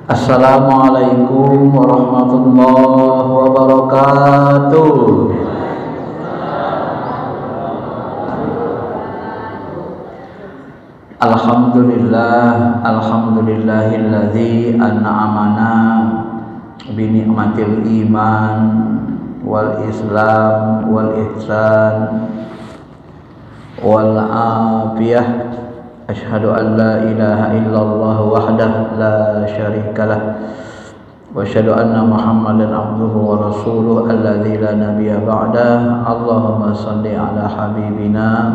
Assalamualaikum warahmatullahi wabarakatuh. Alhamdulillahilladzi an'amana bi ni'matil iman wal islam wal ihsan wal afiyah. Asyhadu an la ilaha illallah wahdahu la syarikalah wa asyhadu anna Muhammadan abduhu wa rasuluhu alladzi la nabiyya ba'dah. Allahumma shalli ala habibina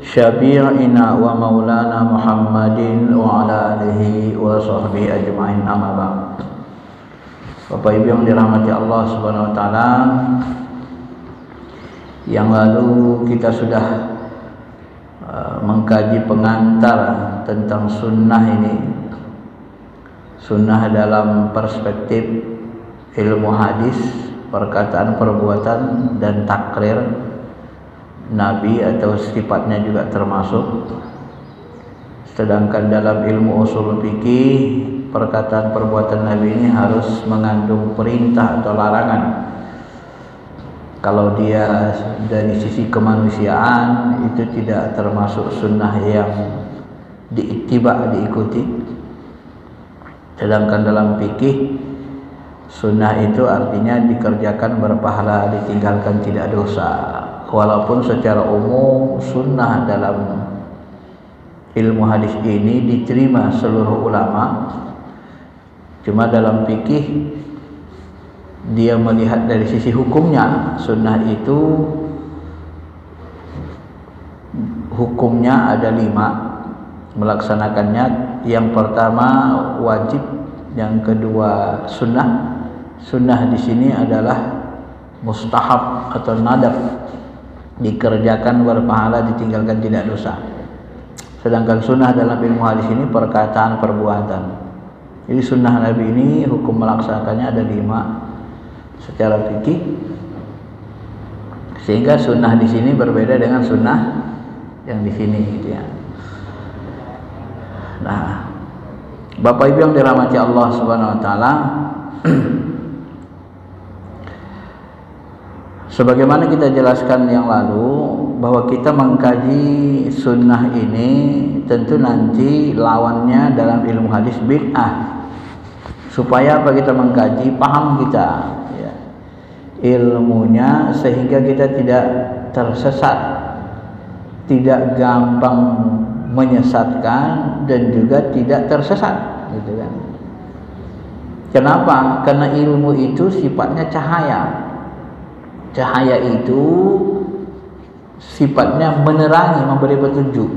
syafi'ina wa maulana Muhammadin wa ala alihi wa sahbihi ajma'in, amma ba'd. Bapak Ibu yang dirahmati Allah Subhanahu wa taala, yang lalu kita sudah mengkaji pengantar tentang sunnah ini. Sunnah dalam perspektif ilmu hadis, perkataan, perbuatan, dan takrir Nabi atau sifatnya juga termasuk. Sedangkan dalam ilmu usul fikih, perkataan, perbuatan Nabi ini harus mengandung perintah atau larangan. Kalau dia dari sisi kemanusiaan itu tidak termasuk sunnah yang diittiba, diikuti. Sedangkan dalam fikih, sunnah itu artinya dikerjakan berpahala, ditinggalkan tidak dosa. Walaupun secara umum sunnah dalam ilmu hadis ini diterima seluruh ulama, cuma dalam fikih dia melihat dari sisi hukumnya. Sunnah itu hukumnya ada 5 melaksanakannya. Yang pertama wajib, yang kedua sunnah. Sunnah di sini adalah mustahab atau nadab, dikerjakan berpahala, ditinggalkan tidak dosa. Sedangkan sunnah dalam ilmu hadis ini perkataan, perbuatan. Jadi sunnah Nabi ini hukum melaksanakannya ada 5 secara fikih, sehingga sunnah di sini berbeda dengan sunnah yang di sini, gitu ya. Nah, Bapak Ibu yang dirahmati Allah Subhanahu wa taala, sebagaimana kita jelaskan yang lalu bahwa kita mengkaji sunnah ini tentu nanti lawannya dalam ilmu hadis bid'ah. Supaya apa kita mengkaji, paham kita ilmunya, sehingga kita tidak tersesat, tidak gampang menyesatkan, dan juga tidak tersesat, gitu kan. Kenapa? Karena ilmu itu sifatnya cahaya. Cahaya itu sifatnya menerangi, memberi petunjuk.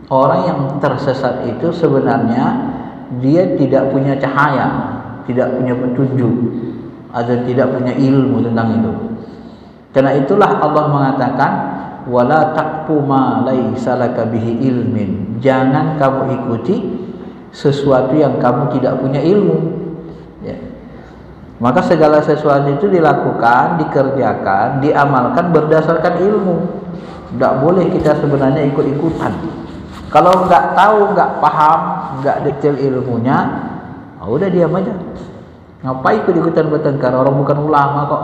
Orang yang tersesat itu sebenarnya dia tidak punya cahaya, tidak punya petunjuk, atau tidak punya ilmu tentang itu. Karena itulah Allah mengatakan, wala taqfu ma laisa laka bihi ilmin. Jangan kamu ikuti sesuatu yang kamu tidak punya ilmu, ya. Maka segala sesuatu itu dilakukan, dikerjakan, diamalkan berdasarkan ilmu. Tidak boleh kita sebenarnya ikut-ikutan. Kalau nggak tahu, nggak paham, nggak detail ilmunya, udah diam aja. Ngapain ikut-ikutan bertengkar? Orang bukan ulama kok.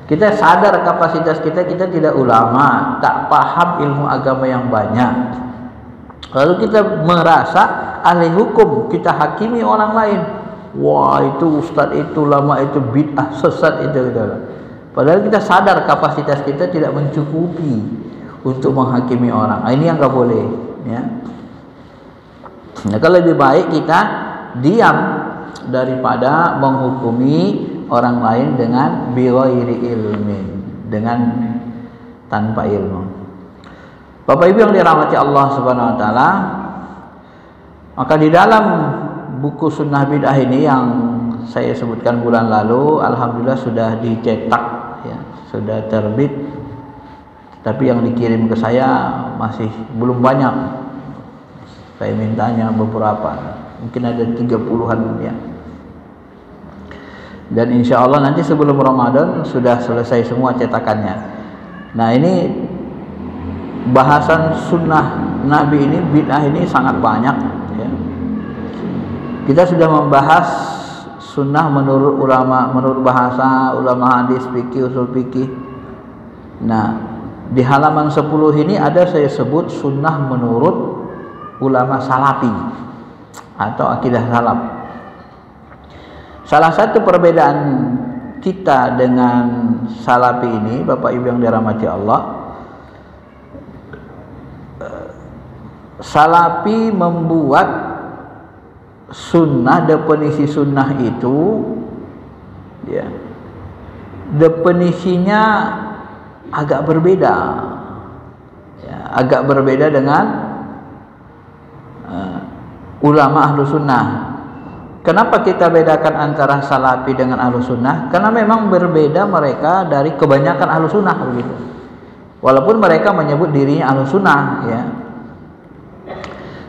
Kita sadar kapasitas kita tidak ulama, tak paham ilmu agama yang banyak. Lalu kita merasa ahli hukum, kita hakimi orang lain. Wah, itu ustadz itu, lama itu, bid'ah, sesat itu. Padahal kita sadar kapasitas kita tidak mencukupi untuk menghakimi orang. Ini yang nggak boleh, ya. Nah, kalau lebih baik kita diam daripada menghukumi orang lain dengan bighairi ilmin, dengan tanpa ilmu. Bapak Ibu yang dirahmati Allah Subhanahu wa taala, maka di dalam buku Sunnah Bid'ah ini yang saya sebutkan bulan lalu, alhamdulillah sudah dicetak, ya, sudah terbit. Tapi yang dikirim ke saya masih belum banyak. Saya mintanya beberapa, mungkin ada 30-an, ya. Dan insya Allah nanti sebelum Ramadan sudah selesai semua cetakannya. Nah, ini bahasan sunnah Nabi ini, bid'ah ini sangat banyak ya. Kita sudah membahas sunnah menurut ulama, menurut bahasa ulama hadis, fikih, usul fikih. Nah, di halaman 10 ini ada saya sebut sunnah menurut ulama salafi atau akidah salaf. Salah satu perbedaan kita dengan salafi ini, Bapak Ibu yang dirahmati Allah, salafi membuat sunnah, definisi sunnah itu ya, definisinya agak berbeda ya, agak berbeda dengan ulama ahlu sunnah. Kenapa kita bedakan antara salafi dengan ahlu sunnah? Karena memang berbeda mereka dari kebanyakan ahlu sunnah begitu. Walaupun mereka menyebut dirinya ahlu sunnah ya.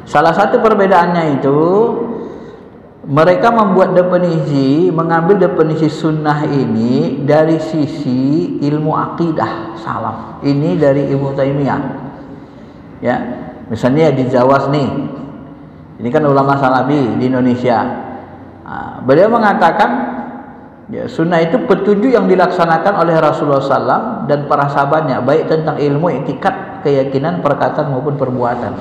Salah satu perbedaannya itu, mereka membuat definisi, mengambil definisi sunnah ini dari sisi ilmu akidah salaf. Ini dari Ibnu Taimiyah. Ya, misalnya di Jawas nih. Ini kan ulama salafi di Indonesia. Nah, beliau mengatakan ya, sunnah itu petunjuk yang dilaksanakan oleh Rasulullah SAW dan para sahabatnya, baik tentang ilmu, i'tikad, keyakinan, perkataan maupun perbuatan.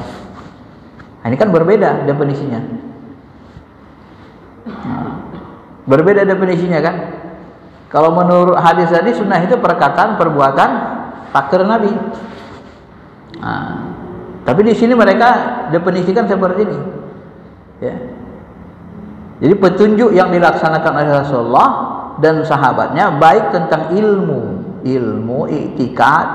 Nah, ini kan berbeda definisinya. Berbeda definisinya kan. Kalau menurut hadis tadi, sunnah itu perkataan, perbuatan, takrir Nabi. Nah, tapi di sini mereka definisikan seperti ini. Ya. Jadi petunjuk yang dilaksanakan oleh Rasulullah dan sahabatnya, baik tentang ilmu, i'tikad,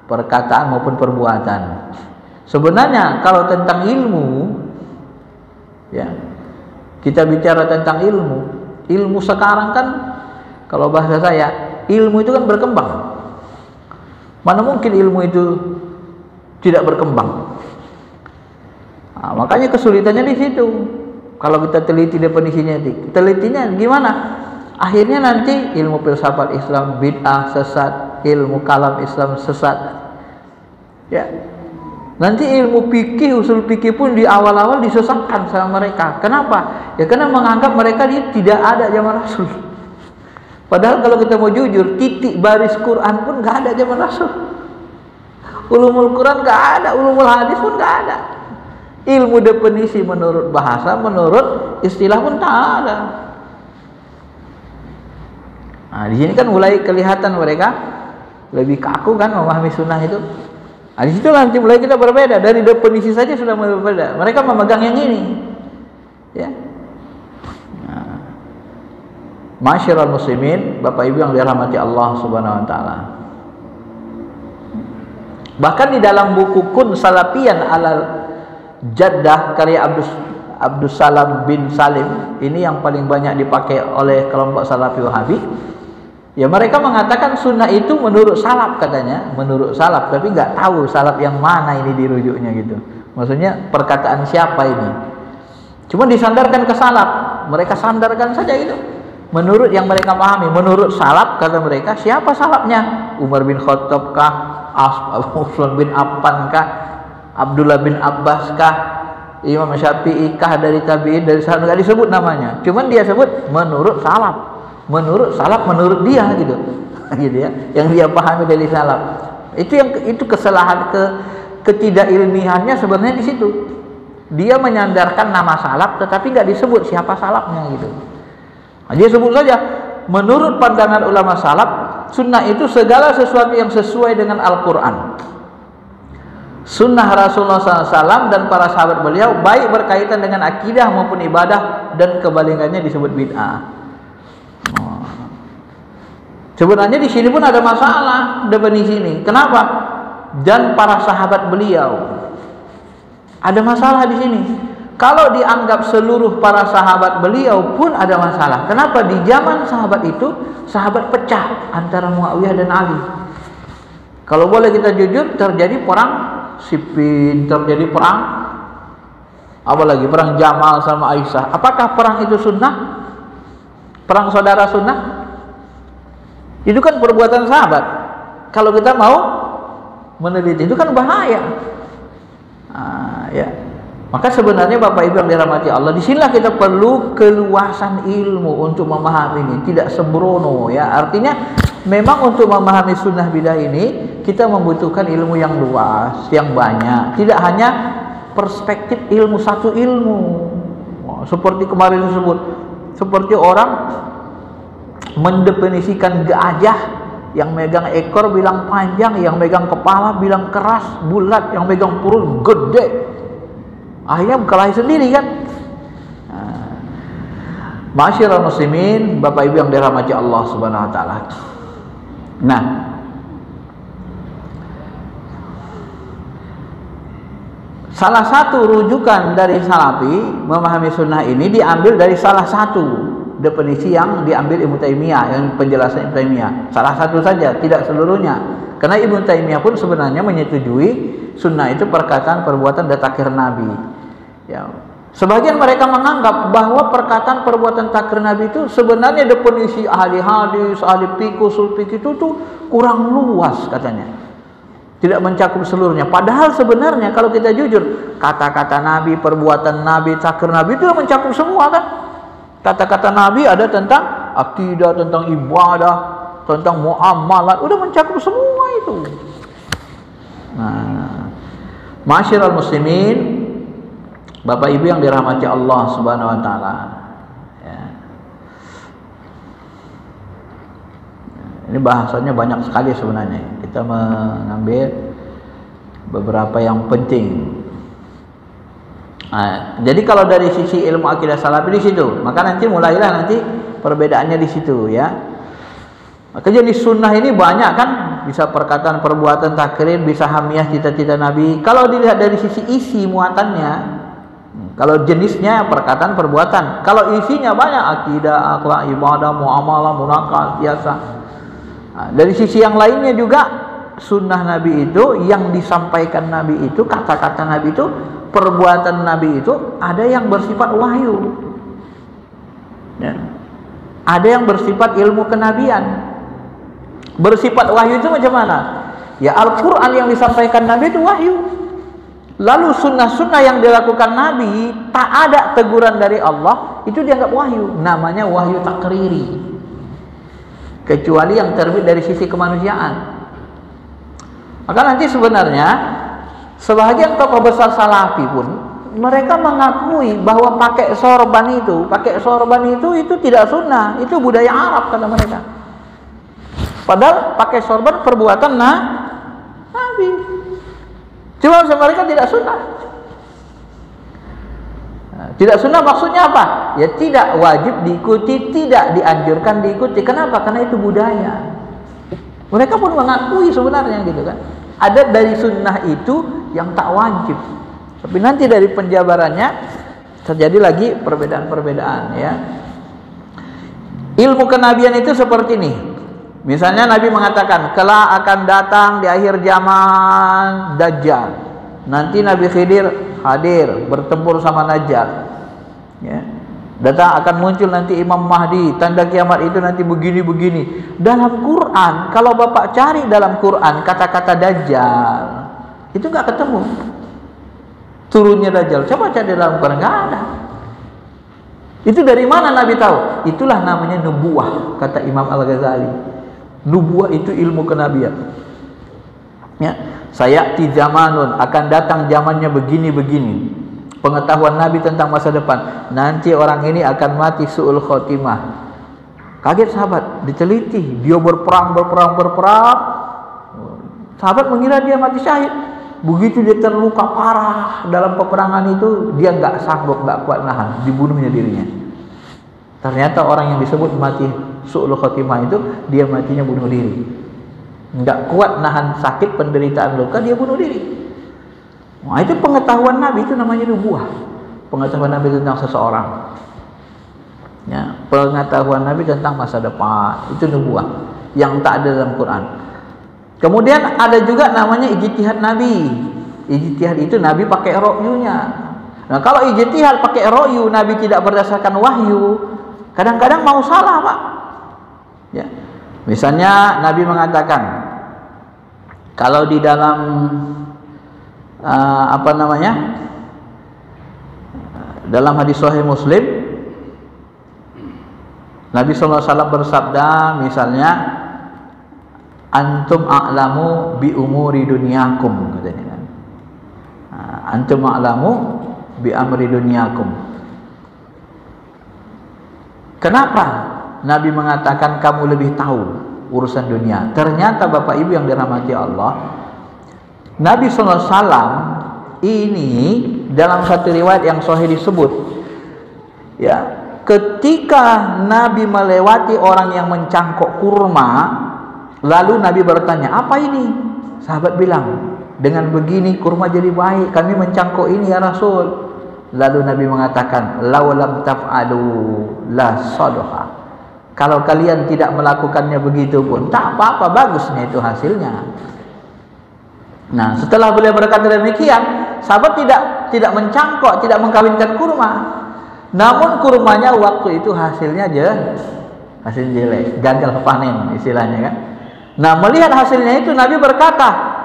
perkataan maupun perbuatan. Sebenarnya kalau tentang ilmu, ya, kita bicara tentang ilmu sekarang kan, kalau bahasa saya, ilmu itu kan berkembang. Mana mungkin ilmu itu tidak berkembang? Nah, makanya kesulitannya di situ. Kalau kita teliti definisinya, telitinya gimana? Akhirnya nanti ilmu filsafat Islam bid'ah, sesat, ilmu kalam Islam sesat. Ya. Nanti ilmu fikih, usul fikih pun di awal-awal disesatkan sama mereka. Kenapa? Ya karena menganggap mereka tidak ada zaman Rasul. Padahal kalau kita mau jujur, titik baris Quran pun nggak ada zaman Rasul. Ulumul Quran nggak ada, ulumul hadis pun nggak ada. Ilmu definisi menurut bahasa, menurut istilah pun tak ada. Nah, di sini kan mulai kelihatan mereka lebih kaku kan memahami sunnah itu. Nah, di situ nanti mulai kita berbeda, dari definisi saja sudah berbeda. Mereka memegang yang ini, ya. Nah, Masyarul muslimin, Bapak Ibu yang dirahmati Allah Subhanahu Wa Taala. Bahkan di dalam buku Kun Salafiyan Alal Jaddah karya Abdus Salam bin Salim, ini yang paling banyak dipakai oleh kelompok Salafi Wahabi. Ya, mereka mengatakan sunnah itu menurut salaf katanya, menurut salaf, tapi nggak tahu salaf yang mana ini dirujuknya gitu. Maksudnya perkataan siapa ini? Cuma disandarkan ke salaf, mereka sandarkan saja itu. Menurut yang mereka pahami, menurut salaf kata mereka, siapa salafnya? Umar bin Khattab kah? Utsman bin Affan kah? Abdullah bin Abbas kah? Imam Syafi'i kah dari tabi'in, dari sahabat? Nggak disebut namanya. Cuman dia sebut menurut salaf. Menurut salaf, menurut dia gitu. Gitu ya. Yang dia pahami dari salaf. Itu kesalahan, ketidakilmihannya sebenarnya di situ. Dia menyandarkan nama salaf tetapi nggak disebut siapa salafnya gitu. Nah, dia sebut saja menurut pandangan ulama salaf, sunnah itu segala sesuatu yang sesuai dengan Al-Quran, sunnah Rasulullah SAW dan para sahabat beliau, baik berkaitan dengan akidah maupun ibadah, dan kebalikannya disebut bid'ah. Sebenarnya di sini pun ada masalah definisi ini. Kenapa? Dan para sahabat beliau, ada masalah di sini. Kalau dianggap seluruh para sahabat beliau pun ada masalah. Kenapa? Di zaman sahabat itu, sahabat pecah antara Muawiyah dan Ali. Kalau boleh kita jujur, terjadi perang Siffin, terjadi perang apalagi perang Jamal sama Aisyah. Apakah perang itu sunnah? Perang saudara sunnah? Itu kan perbuatan sahabat. Kalau kita mau meneliti, itu kan bahaya. Nah, Ya. Maka sebenarnya Bapak Ibu yang dirahmati Allah, disinilah kita perlu keluasan ilmu untuk memahami ini, tidak sembrono ya. Artinya memang untuk memahami sunnah bidah ini kita membutuhkan ilmu yang luas, yang banyak, tidak hanya perspektif ilmu satu ilmu. Seperti kemarin disebut, seperti orang mendefinisikan gajah, yang megang ekor bilang panjang, yang megang kepala bilang keras, bulat, yang megang perut gede. Akhirnya berkelahi sendiri kan. Ma'asyiral muslimin, Bapak Ibu yang dirahmati Allah Subhanahu wa taala. Nah, salah satu rujukan dari Salafi memahami sunnah ini diambil dari salah satu definisi yang diambil Ibnu Taimiyah, yang penjelasan Ibnu Taimiyah. Salah satu saja, tidak seluruhnya. Karena Ibnu Taimiyah pun sebenarnya menyetujui sunnah itu perkataan, perbuatan, dan takrir Nabi. Ya. Sebagian mereka menganggap bahwa perkataan, perbuatan, takrir Nabi itu sebenarnya definisi ahli hadis, ahli fikih, usul fikih itu tuh kurang luas katanya. Tidak mencakup seluruhnya. Padahal sebenarnya kalau kita jujur, kata-kata Nabi, perbuatan Nabi, takrir Nabi itu mencakup semua kan. Kata-kata Nabi ada tentang akidah, tentang ibadah, tentang muamalat, udah mencakup semua itu. Nah, ma'asyiral muslimin, Bapak Ibu yang dirahmati Allah Subhanahu wa taala. Ya. Ini bahasanya banyak sekali sebenarnya. Kita mengambil beberapa yang penting. Nah, jadi kalau dari sisi ilmu akidah salafi di situ, maka nanti mulailah nanti perbedaannya di situ ya. Maka jenis sunnah ini banyak kan, bisa perkataan, perbuatan, takrir, bisa hamiah, cita-cita Nabi. Kalau dilihat dari sisi isi muatannya, kalau jenisnya perkataan, perbuatan, kalau isinya banyak akidah, akhlak, ibadah, muamalah, munakat, biasa. Nah, dari sisi yang lainnya juga sunnah Nabi itu, yang disampaikan Nabi itu, kata-kata Nabi itu, perbuatan Nabi itu ada yang bersifat wahyu, ya. Ada yang bersifat ilmu kenabian. Bersifat wahyu itu macam mana? Ya, Al-Quran yang disampaikan Nabi itu wahyu. Lalu sunnah-sunnah yang dilakukan Nabi tak ada teguran dari Allah, itu dianggap wahyu. Namanya wahyu takriri, kecuali yang terbit dari sisi kemanusiaan. Maka nanti sebenarnya sebagian tokoh besar Salafi pun mereka mengakui bahwa pakai sorban itu tidak sunnah, itu budaya Arab kata mereka. Padahal pakai sorban perbuatan Nabi. Cuma mereka tidak sunnah. Tidak sunnah maksudnya apa? Ya tidak wajib diikuti, tidak dianjurkan diikuti. Kenapa? Karena itu budaya. Mereka pun mengakui sebenarnya gitu kan. Ada dari sunnah itu yang tak wajib. Tapi nanti dari penjabarannya terjadi lagi perbedaan-perbedaan ya. Ilmu kenabian itu seperti ini. Misalnya Nabi mengatakan, kelak akan datang di akhir zaman Dajjal. Nanti Nabi Khidir hadir bertempur sama Dajjal. Ya. Datang akan muncul nanti Imam Mahdi, tanda kiamat itu nanti begini-begini. Dalam Quran, kalau Bapak cari dalam Quran kata-kata Dajjal, itu nggak ketemu. Turunnya Dajjal, coba cari dalam Quran, nggak ada. Itu dari mana Nabi tahu? Itulah namanya nubuah, kata Imam Al-Ghazali. Nubuah itu ilmu kenabian. Ya, sayati zamanun, akan datang zamannya begini-begini. Pengetahuan Nabi tentang masa depan. Nanti orang ini akan mati su'ul khotimah. Kaget sahabat, diteliti, dia berperang. Sahabat mengira dia mati syahid. Begitu dia terluka parah dalam peperangan itu, dia nggak sanggup, nggak kuat nahan, dibunuhnya dirinya. Ternyata orang yang disebut mati su'ul khotimah itu, dia matinya bunuh diri. Nggak kuat nahan sakit, penderitaan, luka, dia bunuh diri. Nah, itu pengetahuan Nabi, itu namanya nubuah. Pengetahuan Nabi tentang seseorang. Ya, pengetahuan Nabi tentang masa depan, itu nubuah yang tak ada dalam Quran. Kemudian ada juga namanya ijtihad Nabi. Ijtihad itu Nabi pakai ro'yunya. Nah, kalau ijtihad pakai ro'yu, Nabi tidak berdasarkan wahyu, kadang-kadang mau salah, Pak. Ya. Misalnya Nabi mengatakan, kalau di dalam Dalam hadis Sahih Muslim, Nabi SAW bersabda, misalnya, antum a'lamu bi umuri dunyakum, katanya kan. Antum a'lamu bi amri dunyakum. Kenapa Nabi mengatakan kamu lebih tahu urusan dunia? Ternyata Bapak Ibu yang dirahmati Allah, Nabi SAW ini dalam satu riwayat yang sahih disebut, ya, ketika Nabi melewati orang yang mencangkok kurma, lalu Nabi bertanya, apa ini? Sahabat bilang, dengan begini kurma jadi baik, kami mencangkok ini ya Rasul. Lalu Nabi mengatakan, law lam taf'alu la sadaqah. Kalau kalian tidak melakukannya begitu pun tak apa-apa, bagusnya itu hasilnya. Nah, setelah beliau berkata demikian, sahabat tidak mencangkok, tidak mengkawinkan kurma. Namun kurmanya waktu itu hasilnya hasil jelek, gagal panen istilahnya kan. Nah, melihat hasilnya itu Nabi berkata,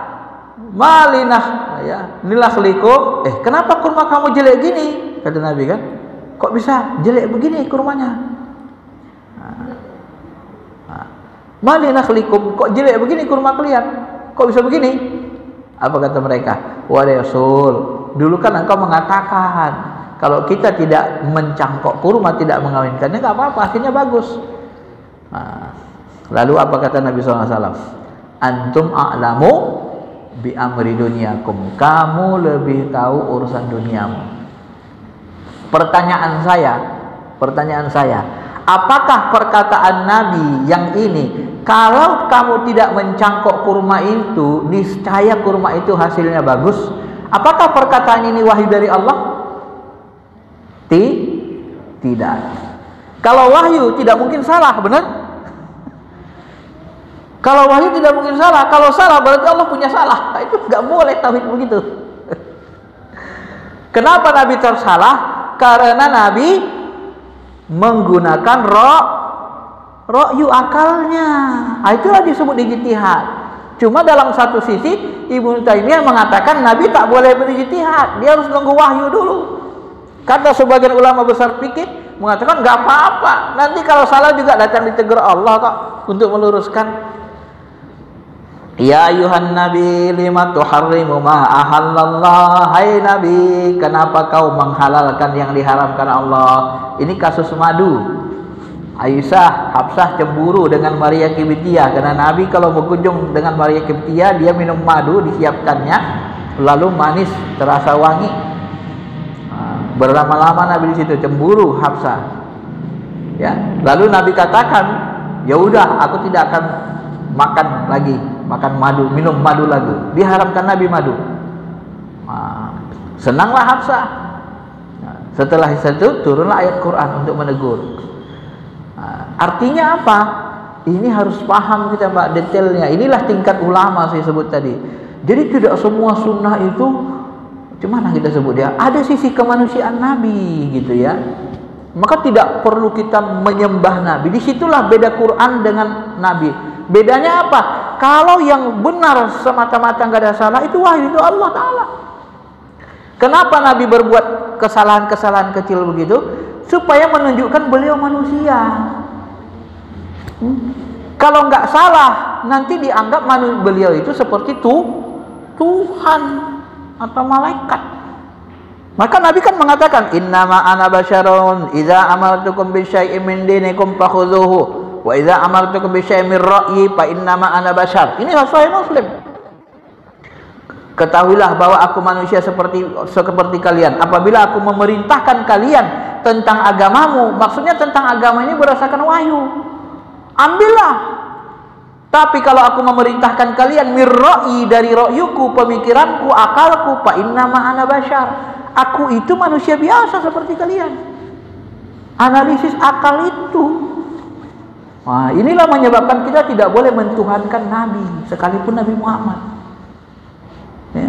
malinah ya, nilakhlikum, kenapa kurma kamu jelek gini? Kata Nabi kan, kok bisa jelek begini kurmanya? Malinakhlikum, kok jelek begini kurma kalian? Kok bisa begini? Apa kata mereka? Wahai Rasul, dulu kan engkau mengatakan kalau kita tidak mencangkok kurma, tidak mengawinkannya, nggak apa-apa, hasilnya bagus. Lalu apa kata Nabi SAW? Antum a'lamu bi amri dunyakum, kamu lebih tahu urusan duniamu. Pertanyaan saya, apakah perkataan Nabi yang ini, kalau kamu tidak mencangkok kurma itu, niscaya kurma itu hasilnya bagus? Apakah perkataan ini wahyu dari Allah? Tidak. Kalau wahyu tidak mungkin salah, benar? Kalau wahyu tidak mungkin salah. Kalau salah berarti Allah punya salah. Itu nggak boleh tauhid begitu. Kenapa Nabi tersalah? Karena Nabi menggunakan ra'yu akalnya. Itulah disebut ijtihad. Cuma dalam satu sisi Ibnu Taimiyah mengatakan Nabi tak boleh berijtihad, dia harus nunggu wahyu dulu. Kata sebagian ulama besar fikih mengatakan nggak apa-apa, nanti kalau salah juga datang ditegur Allah kok untuk meluruskan. Ya ayuhan nabi lima tuharrimu ma ahallallah, hai nabi, kenapa kau menghalalkan yang diharamkan Allah? Ini kasus madu. Aisyah, Hafsah cemburu dengan Maria Qibtiyah karena Nabi kalau berkunjung dengan Maria Qibtiyah dia minum madu disiapkannya, lalu manis terasa wangi. Berlama-lama Nabi di situ cemburu Hafsah. Ya, lalu Nabi katakan, ya udah aku tidak akan makan madu, minum madu lagi. Diharamkan Nabi madu. Senanglah Hafsah. Setelah itu turunlah ayat Quran untuk menegur. Artinya apa? Ini harus paham kita Pak detailnya. Inilah tingkat ulama saya sebut tadi. Jadi tidak semua sunnah itu gimana kita sebut dia, ada sisi kemanusiaan Nabi gitu ya. Maka tidak perlu kita menyembah Nabi. Disitulah beda Quran dengan Nabi. Bedanya apa? Kalau yang benar semata-mata nggak ada salah, itu wahyu, itu Allah Ta'ala. Kenapa Nabi berbuat kesalahan-kesalahan kecil begitu? Supaya menunjukkan beliau manusia. Kalau nggak salah, nanti dianggap beliau itu seperti Tuhan atau malaikat. Maka Nabi kan mengatakan, innama ana basyarun idza amartukum bi syai'in min dinikum fakhudhuhu wa idza amartukum bi syai'in min ra'yi fa innama ana basyar. Ini Sahih Muslim. Ketahuilah bahwa aku manusia seperti kalian. Apabila aku memerintahkan kalian tentang agamamu, maksudnya tentang agama ini berdasarkan wahyu, ambillah. Tapi kalau aku memerintahkan kalian mirra'i, dari ra'yuku, pemikiranku, akalku, fa innama ana basyar, aku itu manusia biasa seperti kalian. Analisis akal itu. Nah, inilah menyebabkan kita tidak boleh mentuhankan Nabi, sekalipun Nabi Muhammad. Ya.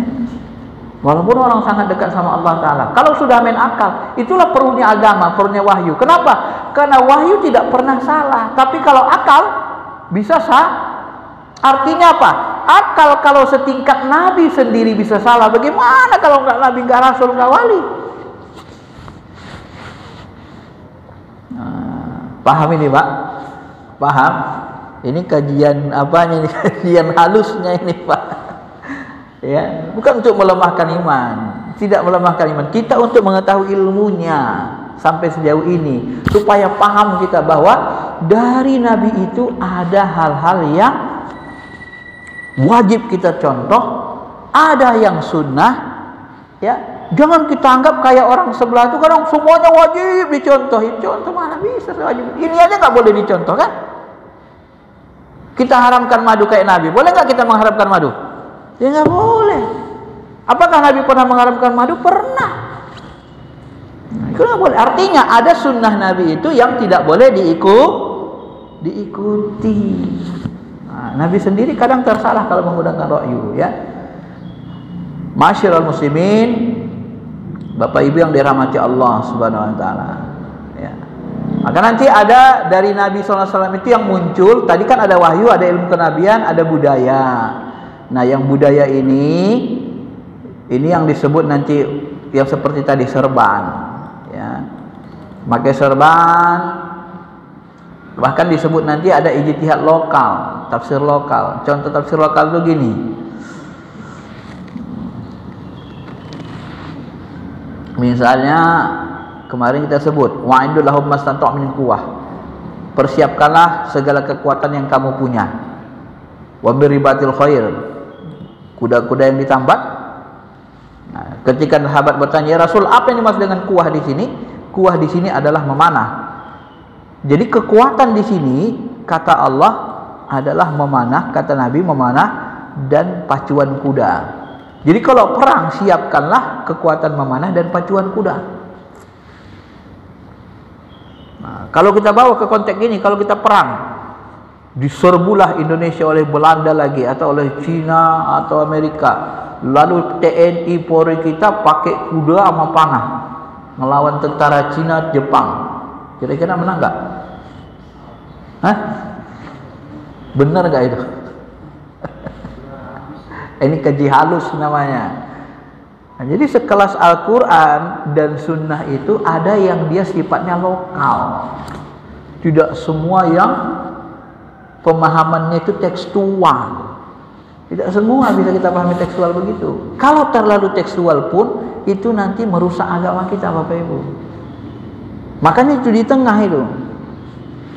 Walaupun orang sangat dekat sama Allah Ta'ala, kalau sudah main akal, itulah perlunya agama, perlunya wahyu. Kenapa? Karena wahyu tidak pernah salah. Tapi kalau akal bisa sah. Artinya apa? Akal kalau setingkat Nabi sendiri bisa salah, bagaimana kalau nggak Nabi, nggak Rasul, nggak wali? Paham ini Pak? Paham? Ini kajian apanya ini? Kajian halusnya ini Pak. Ya, bukan untuk melemahkan iman, tidak melemahkan iman. Kita untuk mengetahui ilmunya sampai sejauh ini, supaya paham kita bahwa dari Nabi itu ada hal-hal yang wajib kita contoh, ada yang sunnah. Ya, jangan kita anggap kayak orang sebelah itu kadang semuanya wajib dicontohin. Contoh mana bisa wajib? Ini aja nggak boleh dicontoh kan? Kita haramkan madu kayak Nabi, boleh nggak kita mengharamkan madu? Ya nggak boleh. Apakah Nabi pernah mengharamkan madu? Pernah. Itu nggak boleh. Artinya ada sunnah Nabi itu yang tidak boleh diikuti. Nah, Nabi sendiri kadang tersalah kalau menggunakan ra'yu, ya. Masyiral muslimin, Bapak Ibu yang dirahmati Allah Subhanahu wa taala. Ya. Maka nanti ada dari Nabi SAW itu yang muncul. Tadi kan ada wahyu, ada ilmu kenabian, ada budaya. Nah, yang budaya ini yang disebut nanti yang seperti tadi serban, ya. Pakai serban, bahkan disebut nanti ada ijtihad lokal, tafsir lokal. Contoh tafsir lokal itu gini. Misalnya kemarin kita sebut wa'idul lahum mastata'tum min quwwah. Persiapkanlah segala kekuatan yang kamu punya. Wa biribatil khair. Kuda-kuda yang ditambat. Nah, ketika sahabat bertanya, "Ya Rasul, apa yang dimaksud dengan kuwah di sini?" Kuwah di sini adalah memanah. Jadi kekuatan di sini kata Allah adalah memanah, kata Nabi memanah dan pacuan kuda. Jadi kalau perang siapkanlah kekuatan memanah dan pacuan kuda. Nah, kalau kita bawa ke konteks ini, kalau kita perang, diserbulah Indonesia oleh Belanda lagi atau oleh Cina atau Amerika, lalu TNI Polri kita pakai kuda sama panah melawan tentara Cina, Jepang, kira-kira menang nggak? Hah? Benar nggak itu? Ini kaji halus namanya. Nah, jadi sekelas Al-Quran dan Sunnah itu ada yang dia sifatnya lokal, tidak semua yang pemahamannya itu tekstual. Tidak semua bisa kita pahami tekstual begitu. Kalau terlalu tekstual pun itu nanti merusak agama kita, Bapak Ibu. Makanya itu di tengah itu,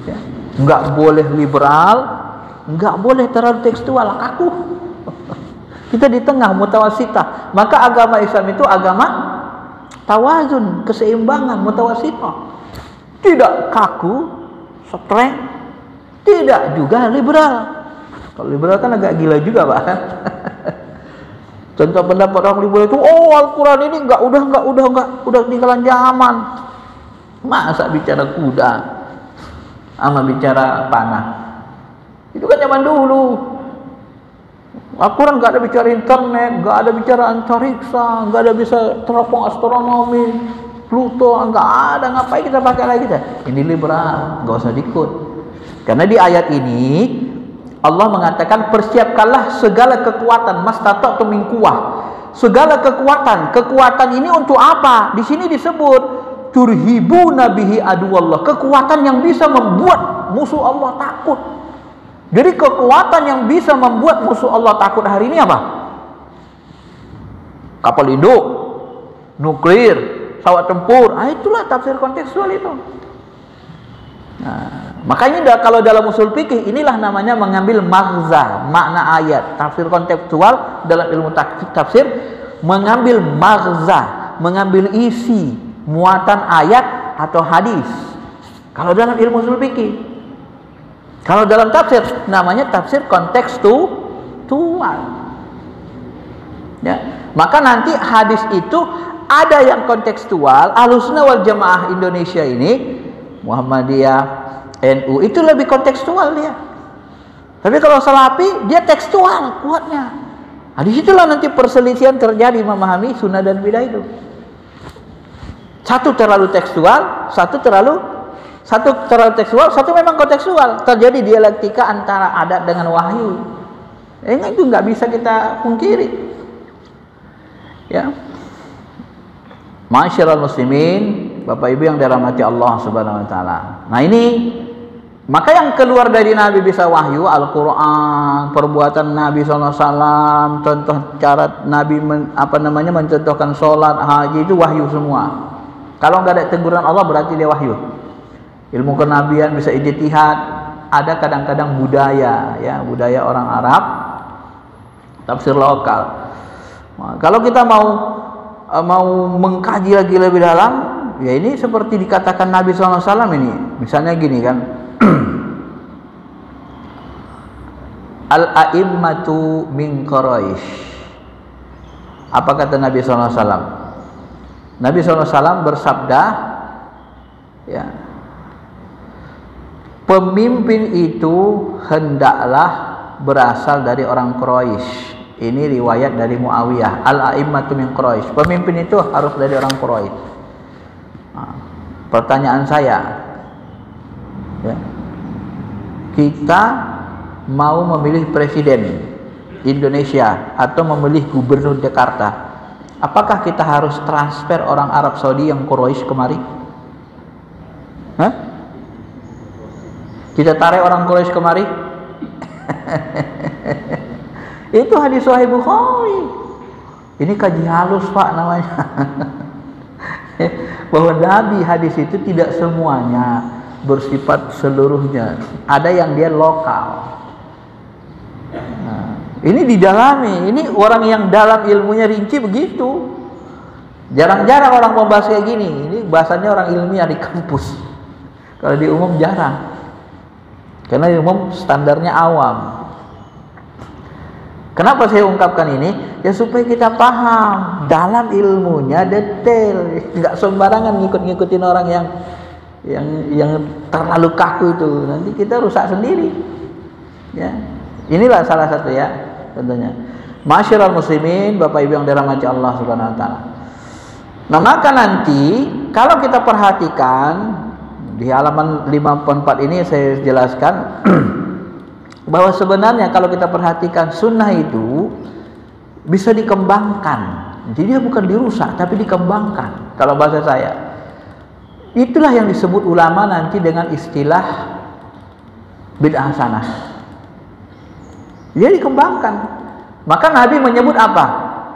ya. Nggak boleh liberal, nggak boleh terlalu tekstual, kaku. Kita di tengah, mutawasitah. Maka agama Islam itu agama tawazun, keseimbangan, mutawasitah. Tidak kaku, streng, tidak juga liberal. Kalau liberal kan agak gila juga, Pak. Contoh pendapat orang liberal itu, oh Al-Quran ini udah ketinggalan zaman. Masa bicara kuda sama bicara panah? Itu kan zaman dulu. Al-Quran nggak ada bicara internet, nggak ada bicara antariksa, nggak ada bisa teropong astronomi, Pluto, nggak ada. Ngapain kita pakai lagi kita? Ini liberal, nggak usah diikut. Karena di ayat ini Allah mengatakan persiapkanlah segala kekuatan, mastata'tum min quwwah. Segala kekuatan ini untuk apa? Di sini disebut turhibuna bihi aduwallah. Kekuatan yang bisa membuat musuh Allah takut. Jadi kekuatan yang bisa membuat musuh Allah takut hari ini apa? Kapal induk, nuklir, pesawat tempur. Ah, itulah tafsir kontekstual itu. Nah, makanya kalau dalam usul fikih inilah namanya mengambil maghza, makna ayat. Tafsir kontekstual dalam ilmu tafsir mengambil maghza, mengambil isi muatan ayat atau hadis. Kalau dalam ilmu usul fikih, kalau dalam tafsir namanya tafsir kontekstual. Ya, maka nanti hadis itu ada yang kontekstual. Ahlussunnah wal Jamaah Indonesia ini, Muhammadiyah, NU itu lebih kontekstual dia. Tapi kalau Salafi dia tekstual kuatnya. Nah, disitulah nanti perselisihan terjadi memahami sunnah dan bidah itu. Satu terlalu tekstual, satu terlalu tekstual, satu memang kontekstual. Terjadi dialektika antara adat dengan wahyu. Itu nggak bisa kita pungkiri. Ya, Masyiral muslimin, Bapak Ibu yang dirahmati Allah Subhanahu wa taala. Nah, ini maka yang keluar dari Nabi bisa wahyu, Al-Qur'an, perbuatan Nabi SAW, contoh cara Nabi mencontohkan sholat, haji, itu wahyu semua. Kalau nggak ada teguran Allah berarti dia wahyu. Ilmu kenabian bisa ijtihad, ada kadang-kadang budaya, ya, budaya orang Arab, tafsir lokal. Nah, kalau kita mau mengkaji lagi lebih dalam, ya ini seperti dikatakan Nabi SAW ini. Misalnya gini kan, Al-a'immatu min Quraisy. Apa kata Nabi SAW? Nabi SAW bersabda, ya, pemimpin itu hendaklah berasal dari orang Quraisy. Ini riwayat dari Muawiyah. Al-a'immatu min Quraisy. Pemimpin itu harus dari orang Quraisy. Nah, pertanyaan saya, ya, kita mau memilih presiden Indonesia atau memilih gubernur Jakarta, apakah kita harus transfer orang Arab Saudi yang Quraisy kemari? Hah? Kita tarik orang Quraisy kemari? Itu hadis Sahih Bukhari. Ini kaji halus, Pak, namanya. Bahwa Nabi hadis itu tidak semuanya bersifat seluruhnya. Ada yang dia lokal. Nah, ini didalami. Ini orang yang dalam ilmunya rinci begitu. Jarang-jarang orang membahas kayak gini. Ini bahasanya orang ilmiah di kampus. Kalau di umum jarang. Karena di umum standarnya awam. Kenapa saya ungkapkan ini? Ya supaya kita paham dalam ilmunya detail, nggak sembarangan ngikut-ngikutin orang yang terlalu kaku itu, nanti kita rusak sendiri. Ya, inilah salah satu, ya, tentunya. Masyiral muslimin, Bapak Ibu yang dirahmati Allah Subhanahu wa taala. Nah, maka nanti kalau kita perhatikan di halaman 54 ini saya jelaskan bahwa sebenarnya kalau kita perhatikan sunnah itu bisa dikembangkan. Jadi dia bukan dirusak tapi dikembangkan. Kalau bahasa saya, itulah yang disebut ulama nanti dengan istilah bid'ah hasanah. Dia dikembangkan. Maka Nabi menyebut apa?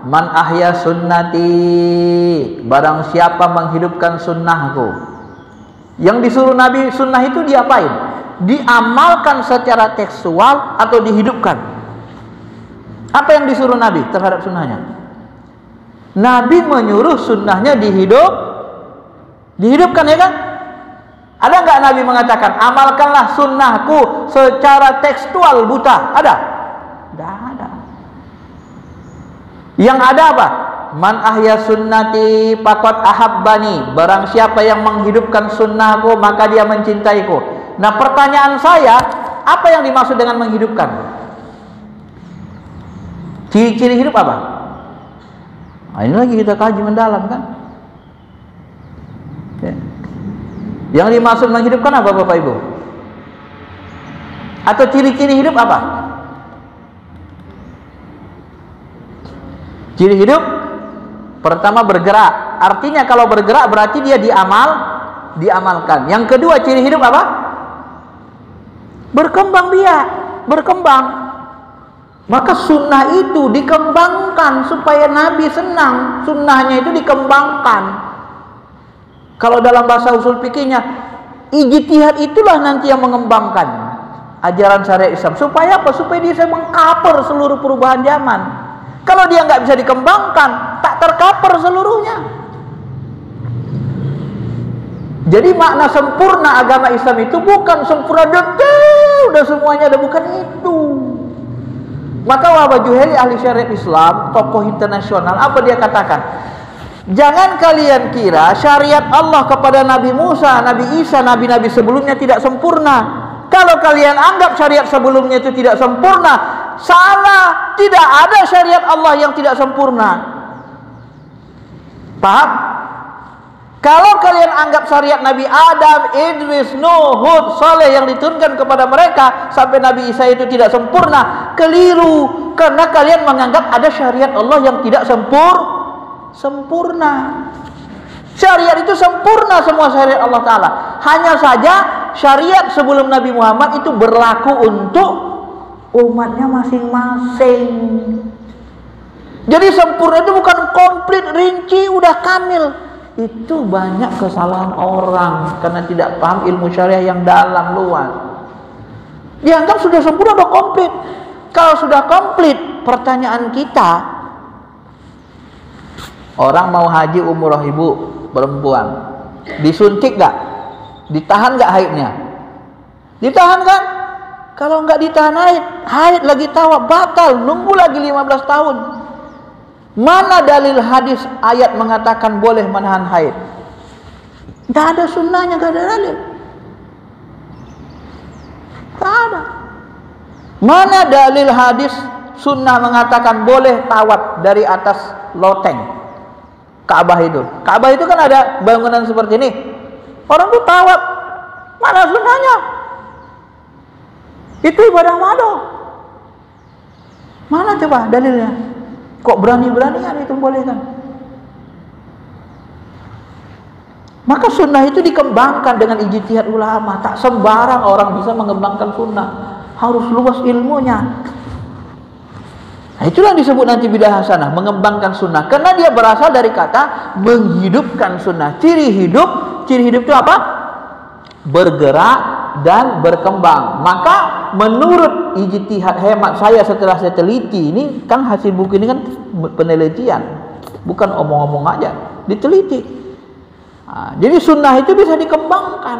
Man ahya sunnati, barang siapa menghidupkan sunnahku. Yang disuruh Nabi sunnah itu diapain? Diamalkan secara tekstual atau dihidupkan? Apa yang disuruh Nabi terhadap sunnahnya? Nabi menyuruh sunnahnya dihidupkan, ya kan? Ada nggak Nabi mengatakan amalkanlah sunnahku secara tekstual buta? Ada? Tidak ada. Yang ada apa? Man ahya sunnati faqad ahabbani, barang siapa yang menghidupkan sunnahku maka dia mencintaiku. Nah, pertanyaan saya, apa yang dimaksud dengan menghidupkan? Ciri-ciri hidup apa? Nah, ini lagi kita kaji mendalam, kan? Ya. Yang dimaksud menghidupkan apa, Bapak Ibu? Atau ciri-ciri hidup apa? Ciri hidup pertama bergerak. Artinya kalau bergerak berarti dia diamalkan. Yang kedua, ciri hidup apa? Berkembang biak, berkembang. Maka sunnah itu dikembangkan supaya Nabi senang. Sunnahnya itu dikembangkan. Kalau dalam bahasa usul fikihnya, ijtihad itulah nanti yang mengembangkan ajaran syariat Islam. Supaya apa? Supaya dia bisa mengcover seluruh perubahan zaman. Kalau dia nggak bisa dikembangkan, tak tercover seluruhnya. Jadi makna sempurna agama Islam itu bukan sempurna detail, udah semuanya ada, bukan itu. Maka Wahbah Juhaili, ahli syariat Islam, tokoh internasional, apa dia katakan? Jangan kalian kira syariat Allah kepada Nabi Musa, Nabi Isa, nabi-nabi sebelumnya tidak sempurna. Kalau kalian anggap syariat sebelumnya itu tidak sempurna, salah. Tidak ada syariat Allah yang tidak sempurna. Paham? Kalau kalian anggap syariat Nabi Adam, Idris, Nuh, Hud, Saleh yang diturunkan kepada mereka sampai Nabi Isa itu tidak sempurna, keliru. Karena kalian menganggap ada syariat Allah yang tidak sempurna. Syariat itu sempurna, semua syariat Allah Ta'ala. Hanya saja syariat sebelum Nabi Muhammad itu berlaku untuk umatnya masing-masing. Jadi sempurna itu bukan komplit, rinci, udah kamil. Itu banyak kesalahan orang karena tidak paham ilmu syariah yang dalam, luas. Dianggap sudah sempurna, udah komplit. Kalau sudah komplit, pertanyaan kita, orang mau haji umroh ibu perempuan, disuntik gak? Ditahan gak haidnya? Ditahan kan? Kalau nggak ditahan haid lagi tawaf, batal, nunggu lagi 15 tahun. Mana dalil hadis ayat mengatakan boleh menahan haid? Nggak ada sunnahnya, nggak ada dalil. Nggak ada. Mana dalil hadis sunnah mengatakan boleh tawaf dari atas loteng Ka'bah itu? Ka'bah itu kan ada bangunan seperti ini. Orang tuh tawaf. Mana sunnahnya? Itu ibadah mado. Mana coba dalilnya? Kok berani-beranian itu bolehkan? Maka sunnah itu dikembangkan dengan ijtihad ulama. Tak sembarang orang bisa mengembangkan sunnah. Harus luas ilmunya. Nah, itulah yang disebut nanti bidah hasanah, mengembangkan sunnah. Karena dia berasal dari kata menghidupkan sunnah. Ciri hidup itu apa? Bergerak dan berkembang. Maka menurut ijtihad hemat saya setelah saya teliti, ini kan hasil buku ini kan penelitian, bukan omong-omong aja, diteliti. Nah, jadi sunnah itu bisa dikembangkan.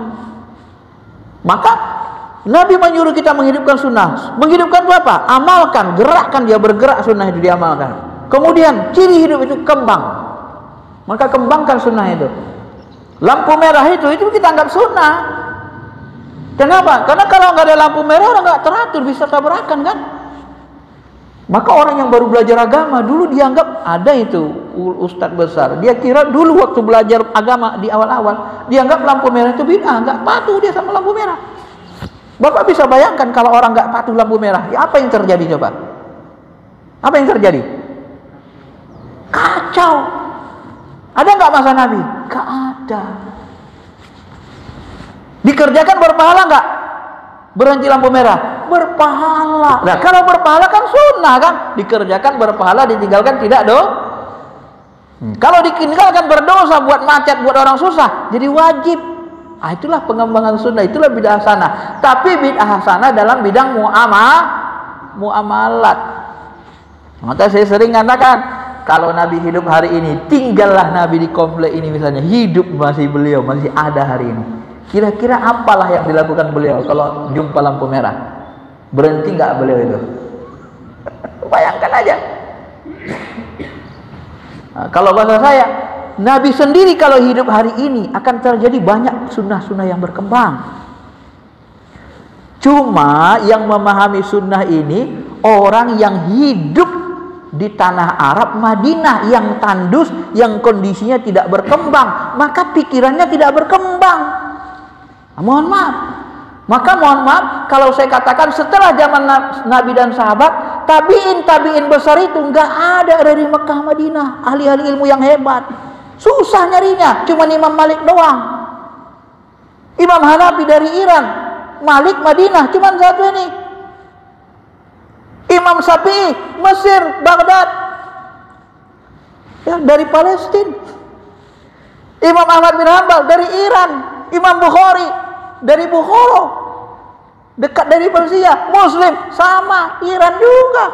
Maka Nabi menyuruh kita menghidupkan sunnah. Menghidupkan itu apa? Amalkan, gerakkan, dia bergerak, sunnah itu diamalkan. Kemudian ciri hidup itu kembang. Maka kembangkan sunnah itu. Lampu merah itu kita anggap sunnah. Kenapa? Karena kalau nggak ada lampu merah orang nggak teratur, bisa tabrakan kan? Maka orang yang baru belajar agama dulu dianggap ada itu ustadz besar. Dia kira dulu waktu belajar agama di awal-awal dianggap lampu merah itu bid'ah, nggak patuh dia sama lampu merah. Bapak bisa bayangkan kalau orang nggak patuh lampu merah, ya apa yang terjadi coba? Apa yang terjadi? Kacau. Ada nggak masa Nabi? Nggak ada. Dikerjakan berpahala nggak? Berhenti lampu merah? Berpahala. Nah kalau berpahala kan sunnah kan? Dikerjakan berpahala, ditinggalkan tidak Kalau ditinggalkan berdosa, buat macet, buat orang susah, jadi wajib. Ah, itulah pengembangan sunnah, itulah bid'ah hasanah. Tapi bid'ah hasanah dalam bidang muamalat. Maka saya sering katakan, kalau Nabi hidup hari ini, tinggallah Nabi di komplek ini misalnya, hidup masih beliau, masih ada hari ini. Kira-kira apalah yang dilakukan beliau kalau jumpa lampu merah? Berhenti nggak beliau itu? Bayangkan aja. Nah, kalau bahasa saya, Nabi sendiri kalau hidup hari ini akan terjadi banyak sunnah-sunnah yang berkembang. Cuma yang memahami sunnah ini orang yang hidup di tanah Arab, Madinah, yang tandus, yang kondisinya tidak berkembang, maka pikirannya tidak berkembang. Mohon maaf. Maka mohon maaf kalau saya katakan setelah zaman Nabi dan sahabat, tabi'in besar itu nggak ada dari Mekah Madinah, ahli-ahli ilmu yang hebat. Susah nyarinya, cuma Imam Malik doang. Imam Hanafi dari Iran, Malik Madinah, cuma satu ini. Imam Syafi'i Mesir, Baghdad, ya dari Palestina. Imam Ahmad bin Hanbal dari Iran. Imam Bukhari dari Bukhara, dekat dari Persia. Muslim sama, Iran juga.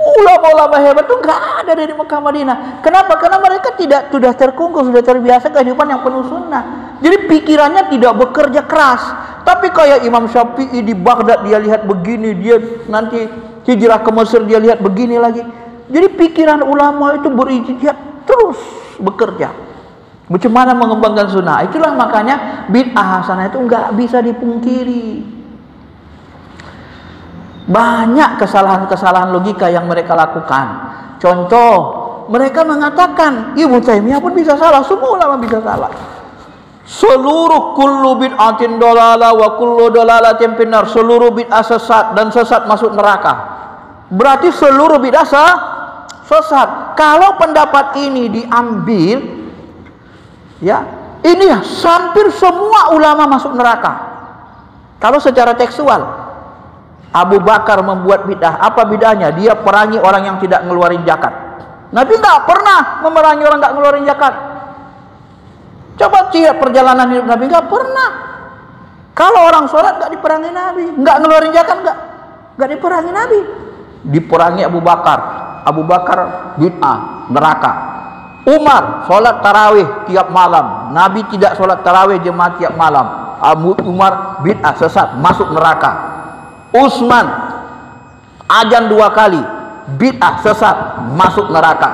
Ulama-ulama hebat itu nggak ada dari Mekah Madinah. Kenapa? Karena mereka sudah terkungkung, sudah terbiasa kehidupan yang penuh sunnah. Jadi pikirannya tidak bekerja keras. Tapi kayak Imam Syafi'i di Baghdad, dia lihat begini, dia nanti hijrah ke Mesir, dia lihat begini lagi. Jadi pikiran ulama itu berijtihad terus bekerja. Bagaimana mengembangkan sunnah? Itulah makanya bid'ah hasanah itu nggak bisa dipungkiri. Banyak kesalahan-kesalahan logika yang mereka lakukan. Contoh, mereka mengatakan Ibnu Taimiyah pun bisa salah, semua ulama bisa salah. Seluruh kullu bid'atin dolalah wa kullu dolalatin finnar. Seluruh bid'ah sesat dan sesat masuk neraka. Berarti seluruh bid'ah sesat. Kalau pendapat ini diambil, Ya, ini hampir semua ulama masuk neraka. Kalau secara tekstual, Abu Bakar membuat bid'ah. Apa bid'ahnya? Dia perangi orang yang tidak ngeluarin zakat. Nabi nggak pernah memerangi orang nggak ngeluarin zakat. Coba lihat perjalanan hidup Nabi, nggak pernah. Kalau orang sholat nggak diperangi Nabi, nggak ngeluarin zakat nggak diperangi Nabi. Diperangi Abu Bakar. Abu Bakar bid'ah, neraka. Umar sholat tarawih tiap malam. Nabi tidak sholat tarawih jemaah tiap malam. Umar bid'ah, sesat, masuk neraka. Utsman azan 2 kali, bid'ah, sesat, masuk neraka.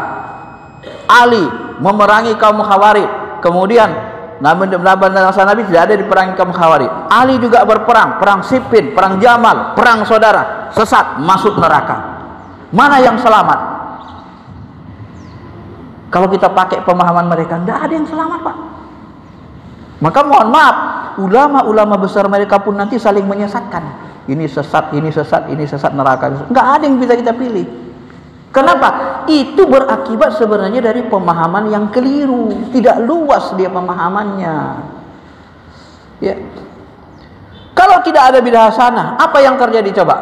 Ali memerangi kaum Khawarij. Kemudian Nabi tidak ada diperangi kaum Khawarij. Ali juga berperang, perang Siffin, perang Jamal, perang saudara, sesat, masuk neraka. Mana yang selamat? Kalau kita pakai pemahaman mereka, tidak ada yang selamat, Pak. Maka mohon maaf, ulama-ulama besar mereka pun nanti saling menyesatkan. Ini sesat, ini sesat, ini sesat, neraka. Nggak ada yang bisa kita pilih. Kenapa? Itu berakibat sebenarnya dari pemahaman yang keliru. Tidak luas dia pemahamannya. Ya. Kalau tidak ada bidah hasanah, apa yang terjadi coba?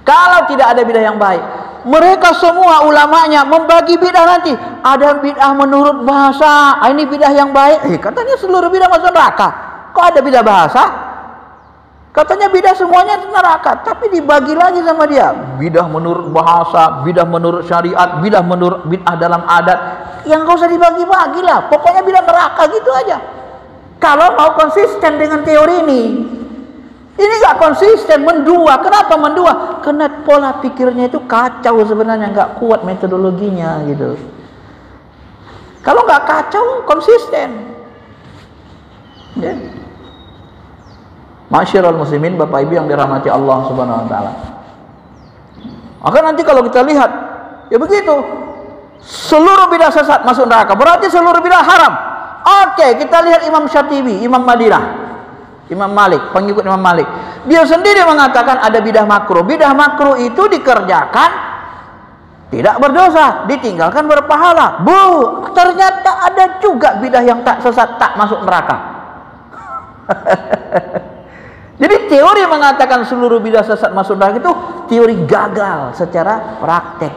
Kalau tidak ada bidah yang baik, mereka semua ulamanya membagi bidah nanti. Ada bidah menurut bahasa, ini bidah yang baik. Katanya seluruh bidah masuk neraka. Kok ada bidah bahasa? Katanya bidah semuanya neraka. Tapi dibagi lagi sama dia. Bidah menurut bahasa, bidah menurut syariat, bidah menurut bidah dalam adat. Yang gak usah dibagi-bagi lah. Pokoknya bidah neraka gitu aja. Kalau mau konsisten dengan teori ini. Ini gak konsisten, mendua. Kenapa mendua? Karena pola pikirnya itu kacau sebenarnya, gak kuat metodologinya gitu. Kalau gak kacau, konsisten. Ya. Masyarul muslimin, Bapak Ibu yang dirahmati Allah Subhanahu wa taala. Maka nanti kalau kita lihat, ya begitu. Seluruh bidah sesat masuk neraka. Berarti seluruh bidah haram. Oke, kita lihat Imam Syatibi, Imam Madinah. Imam Malik, pengikut Imam Malik. Dia sendiri mengatakan ada bidah makruh. Bidah makruh itu dikerjakan tidak berdosa, ditinggalkan berpahala. Bu, ternyata ada juga bidah yang tak sesat, tak masuk neraka. Jadi teori mengatakan seluruh bidah sesat masuk neraka itu teori gagal secara praktek.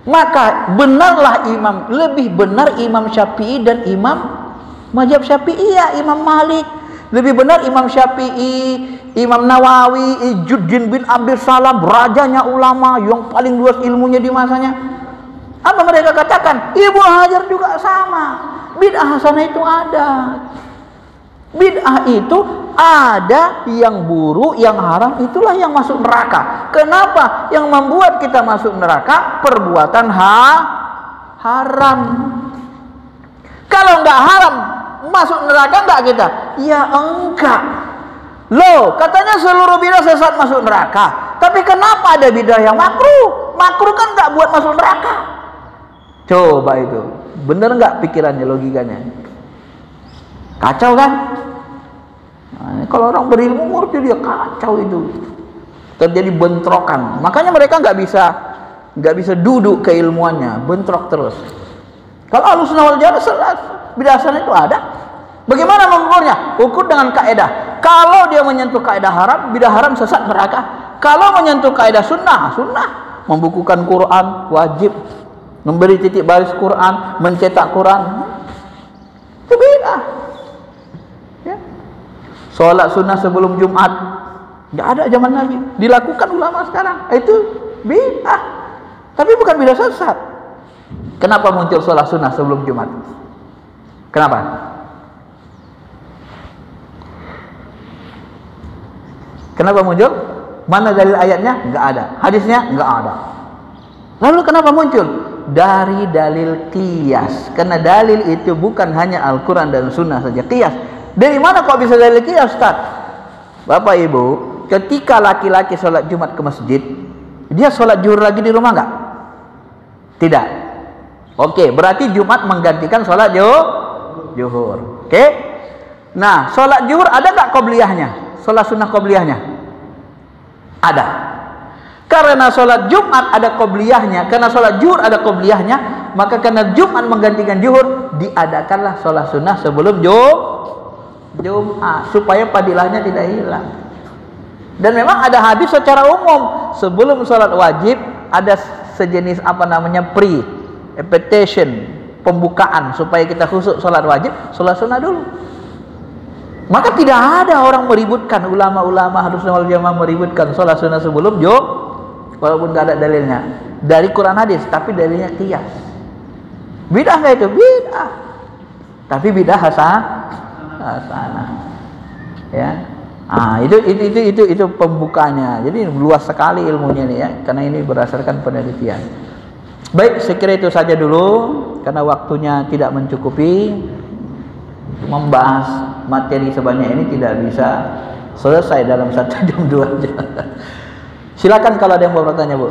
Maka benarlah lebih benar Imam Syafi'i dan Imam mazhab Syafi'iyah, Imam Malik. Lebih benar Imam Syafi'i, Imam Nawawi, Izzuddin bin Abdul Salam, rajanya ulama yang paling luas ilmunya di masanya. Apa mereka katakan? Ibnu Hajar juga sama. Bid'ah hasanah itu ada. Bid'ah itu ada yang buruk, yang haram, itulah yang masuk neraka. Kenapa? Yang membuat kita masuk neraka perbuatan haram. Kalau nggak haram, masuk neraka enggak kita? Ya enggak. Loh, katanya seluruh bidah sesat masuk neraka. Tapi kenapa ada bidah yang makruh? Makruh kan enggak buat masuk neraka. Coba itu. Bener enggak pikirannya, logikanya? Kacau kan? Nah, kalau orang berilmu ngerti dia kacau itu. Terjadi bentrokan. Makanya mereka enggak bisa duduk keilmuannya, bentrok terus. Kalau Ahlussunnah wal Jamaah bidah hasanah itu ada. Bagaimana mengukurnya? Ukur dengan kaidah. Kalau dia menyentuh kaidah haram, bidah haram sesat neraka. Kalau menyentuh kaidah sunnah, membukukan Quran wajib, memberi titik baris Quran, mencetak Quran, itu bidah. Ya. Sholat sunnah sebelum Jumat, nggak ada zaman Nabi, dilakukan ulama sekarang, itu bidah. Tapi bukan bidah sesat. Kenapa muncul sholat sunnah sebelum Jumat? Kenapa? Kenapa muncul? Mana dalil ayatnya? Enggak ada. Hadisnya? Enggak ada. Lalu kenapa muncul? Dari dalil qiyas. Karena dalil itu bukan hanya Al-Quran dan Sunnah saja. Qiyas. Dari mana kok bisa dalil qiyas, Ustaz? Bapak Ibu, ketika laki-laki sholat Jumat ke masjid, dia sholat zuhur lagi di rumah enggak? Tidak. Oke, berarti Jumat menggantikan sholat zuhur. Oke? Nah, sholat zuhur ada enggak qobliyahnya? Sholat sunnah qobliyahnya? Ada. Karena sholat Jumat ada qobliyahnya, karena sholat zuhur ada qobliyahnya, maka karena Jumat menggantikan zuhur, diadakanlah sholat sunnah sebelum Jumat supaya fadilahnya tidak hilang. Dan memang ada hadis secara umum sebelum sholat wajib ada sejenis invitation, pembukaan supaya kita khusyuk sholat wajib, sholat sunnah dulu. Maka tidak ada orang meributkan, ulama-ulama harus wal jamaah meributkan sholat sunnah sebelum walaupun tidak ada dalilnya dari Quran hadis, tapi dalilnya qiyas. Bid'ah nggak itu? Bid'ah. Tapi bid'ah hasanah. Ya. Itu pembukanya. Jadi luas sekali ilmunya nih ya, karena ini berdasarkan penelitian. Baik, saya kira itu saja dulu karena waktunya tidak mencukupi. Membahas materi sebanyak ini tidak bisa selesai dalam 1 jam 2 jam. Silakan kalau ada yang mau bertanya, Bu.